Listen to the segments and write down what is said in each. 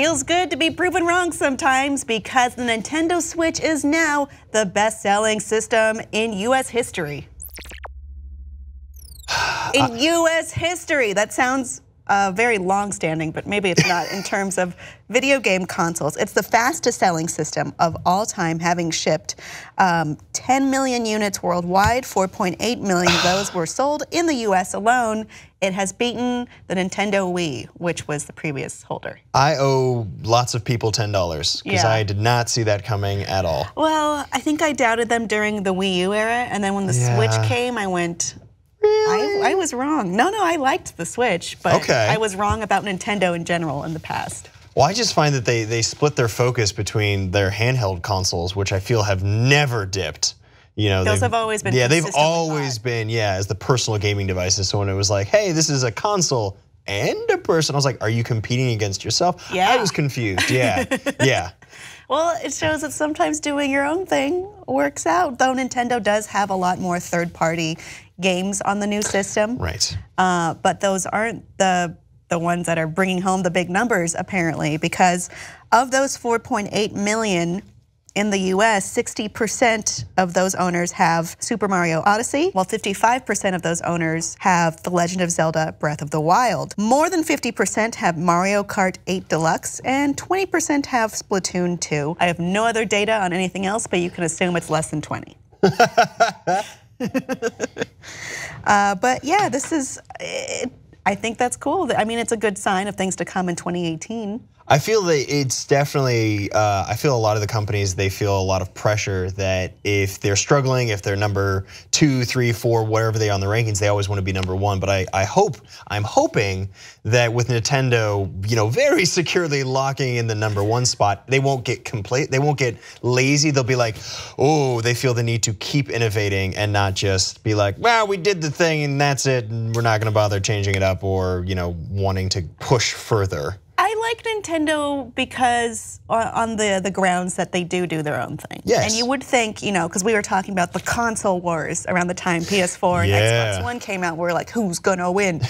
feels good to be proven wrong sometimes because the Nintendo Switch is now the best-selling system in US history. In US history, that sounds very long-standing, but maybe it's not in terms of video game consoles. It's the fastest-selling system of all time, having shipped 10 million units worldwide. 4.8 million of those were sold in the US alone. It has beaten the Nintendo Wii, which was the previous holder. I owe lots of people $10 because I did not see that coming at all. Well, I think I doubted them during the Wii U era, and then when the Switch came, I went, really? I was wrong. No, I liked the Switch, but I was wrong about Nintendo in general in the past. Well, I just find that they split their focus between their handheld consoles, which I feel have never dipped. You know, those have always been they've always been as the personal gaming devices. So when it was like, hey, this is a console and a person, I was like, are you competing against yourself? Yeah. I was confused. Yeah. Well, it shows that sometimes doing your own thing works out, though Nintendo does have a lot more third-party games on the new system. Right. But those aren't the ones that are bringing home the big numbers, apparently, because of those 4.8 million in the US, 60% of those owners have Super Mario Odyssey, while 55% of those owners have The Legend of Zelda Breath of the Wild. More than 50% have Mario Kart 8 Deluxe, and 20% have Splatoon 2. I have no other data on anything else, but you can assume it's less than 20. But yeah, this is, I think that's cool. I mean, it's a good sign of things to come in 2018. I feel that it's definitely, I feel a lot of the companies, they feel a lot of pressure that if they're struggling, if they're number 2, 3, 4, whatever they are on the rankings, they always want to be number 1. But I'm hoping that with Nintendo, very securely locking in the number 1 spot, they won't get they won't get lazy. They'll be like, oh, they feel the need to keep innovating and not just be like, well, we did the thing and that's it, and we're not going to bother changing it up or, wanting to push further. I like Nintendo because on the grounds that they do their own thing. Yes. And you would think, because we were talking about the console wars around the time PS4 and Xbox One came out, we're like, who's gonna win?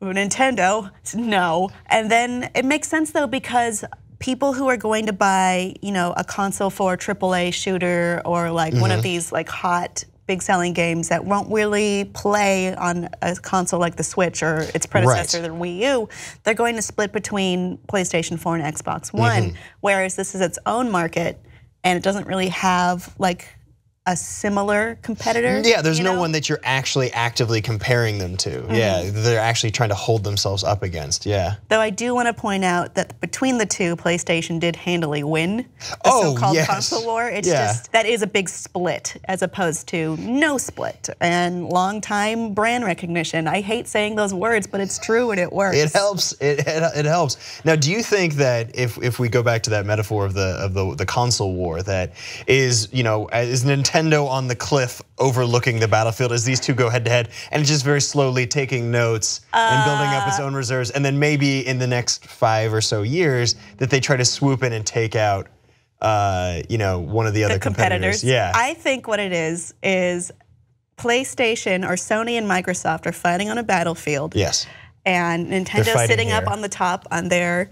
Nintendo, no. And then it makes sense though because people who are going to buy, a console for a AAA shooter or like one of these like hot big selling games that won't really play on a console like the Switch or its predecessor, the Wii U, they're going to split between PlayStation 4 and Xbox One, whereas this is its own market and it doesn't really have like a similar competitor. Yeah, there's no one that you're actually actively comparing them to. Yeah, they're actually trying to hold themselves up against, Though I do want to point out that between the two, PlayStation did handily win the so-called console war. It's just, that is a big split as opposed to no split and long time brand recognition. I hate saying those words, but it's true and it works. It helps, it helps. Now, do you think that if we go back to that metaphor of the console war, that is, is Nintendo on the cliff overlooking the battlefield as these two go head to head and just very slowly taking notes and building up its own reserves, and then maybe in the next 5 or so years that they try to swoop in and take out one of the other competitors. Yeah. I think what it is PlayStation or Sony and Microsoft are fighting on a battlefield. Yes. And Nintendo's sitting up on the top on their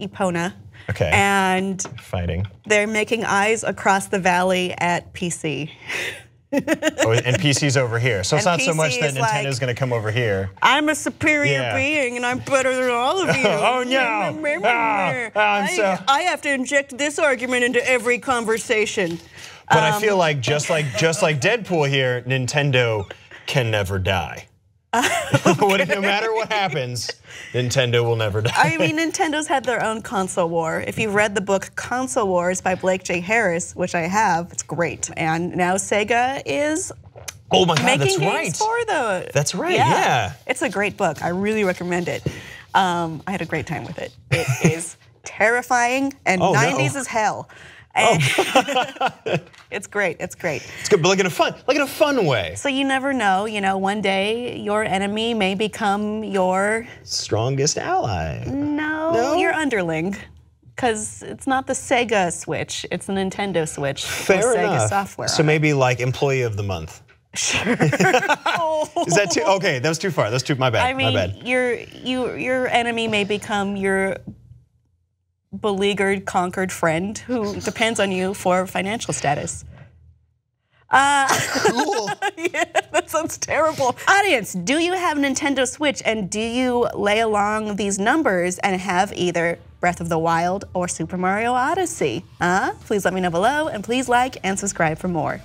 Epona. Okay. And fighting. They're making eyes across the valley at PC. And PC's over here. So it's not so much that Nintendo's going to come over here. I'm a superior being and I'm better than all of you. Oh no. I have to inject this argument into every conversation. But I feel like just like Deadpool here, Nintendo can never die. No matter what happens, Nintendo will never die. I mean, Nintendo's had their own console war. If you've read the book Console Wars by Blake J. Harris, which I have, it's great. And now Sega is making games for the. That's right, yeah. It's a great book. I really recommend it. I had a great time with it. It is terrifying and 90s as hell. It's great. It's great. It's good, but like in a fun way. So you never know. One day your enemy may become your strongest ally. No, your underling, because it's not the Sega Switch; it's the Nintendo Switch. Fair enough. Sega software. So maybe like employee of the month. Sure. Is that too? Okay, that was too far. That's too. My bad. I mean, my bad. Your enemy may become your beleaguered, conquered friend who depends on you for financial status. Cool. Yeah, that sounds terrible. Audience, do you have a Nintendo Switch and do you lay along these numbers and have either Breath of the Wild or Super Mario Odyssey? Please let me know below and please like and subscribe for more.